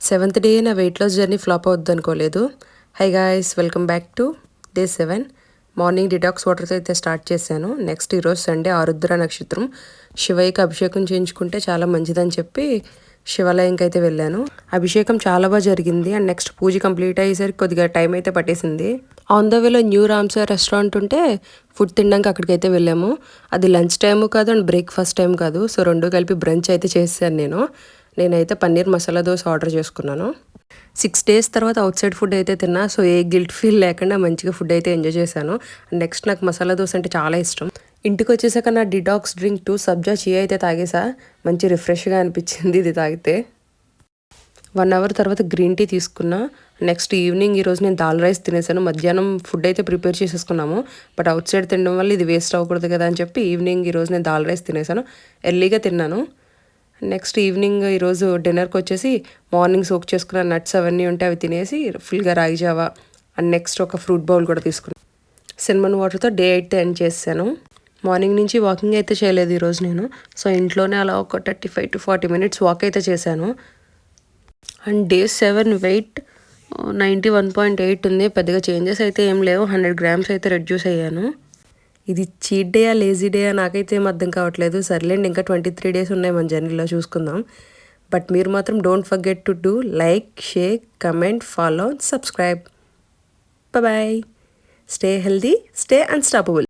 7th day నా weight loss journey flop అవుద్ది అనుకోలేదు. High guys, welcome back to day 7. Morning detox వాటర్తో అయితే స్టార్ట్ చేశాను. నెక్స్ట్ ఈరోజు సండే, ఆరుద్ర నక్షత్రం. శివయ్యకి అభిషేకం చేయించుకుంటే చాలా మంచిదని చెప్పి శివాలయంకి అయితే వెళ్ళాను. అభిషేకం చాలా బాగా జరిగింది. అండ్ నెక్స్ట్ పూజ కంప్లీట్ అయ్యేసరికి కొద్దిగా టైం అయితే పట్టేసింది. ఆన్ ద వేలో న్యూ రామ్సార్ రెస్టారెంట్ ఉంటే ఫుడ్ తినడానికి అక్కడికైతే వెళ్ళాము. అది లంచ్ టైము కాదు అండ్ బ్రేక్ఫాస్ట్ టైం కాదు. సో రెండు కలిపి బ్రంచ్ అయితే చేశాను. నేనైతే పన్నీర్ మసాలా దోశ ఆర్డర్ చేసుకున్నాను. 6 days తర్వాత అవుట్ సైడ్ ఫుడ్ అయితే తిన్నా. సో ఏ గిల్ట్ ఫీల్ లేకుండా మంచిగా ఫుడ్ అయితే ఎంజాయ్ చేశాను. అండ్ నెక్స్ట్ నాకు మసాలా దోశ అంటే చాలా ఇష్టం. ఇంటికి వచ్చేసాక నా డిటాక్స్ డ్రింక్ 2 సబ్జా చియా అయితే తాగేసా. మంచి రిఫ్రెష్గా అనిపించింది ఇది తాగితే. 1 hour తర్వాత గ్రీన్ టీ తీసుకున్నా. నెక్స్ట్ ఈవినింగ్ ఈరోజు నేను దాల్ రైస్ తినేసాను. మధ్యాహ్నం ఫుడ్ అయితే ప్రిపేర్ చేసేసుకున్నాము. బట్ అవుట్ సైడ్ తినడం వల్ల ఇది వేస్ట్ అవ్వకూడదు కదా అని చెప్పి ఈవినింగ్ ఈరోజు నేను దాల్ రైస్ తినేసాను. ఎర్లీగా తిన్నాను. నెక్స్ట్ ఈవినింగ్ ఈరోజు డిన్నర్కి వచ్చేసి మార్నింగ్ సోక్ చేసుకున్న నట్స్ అవన్నీ ఉంటే అవి తినేసి ఫుల్గా రాగి జావా అండ్ నెక్స్ట్ ఒక ఫ్రూట్ బౌల్ కూడా తీసుకున్నాను. సిన్నమన్ వాటర్తో డే 8 ఎండ్ చేశాను. మార్నింగ్ నుంచి వాకింగ్ అయితే చేయలేదు ఈరోజు నేను. సో ఇంట్లోనే అలా ఒక 35 to 40 minutes వాక్ అయితే చేశాను. అండ్ డే 7 వెయిట్ 91.8 ఉంది. పెద్దగా చేంజెస్ అయితే ఏం లేవు. 100 grams అయితే రెడ్యూస్ అయ్యాను. ఇది చీట్ డేయా లేజీ డేయా నాకైతే ఏం అర్థం కావట్లేదు. సర్లేండి, ఇంకా 23 days ఉన్నాయి మన జర్నీలో, చూసుకుందాం. బట్ మీరు మాత్రం don't forget to do like, share, comment, follow, subscribe. Bye. Stay healthy, stay unstoppable.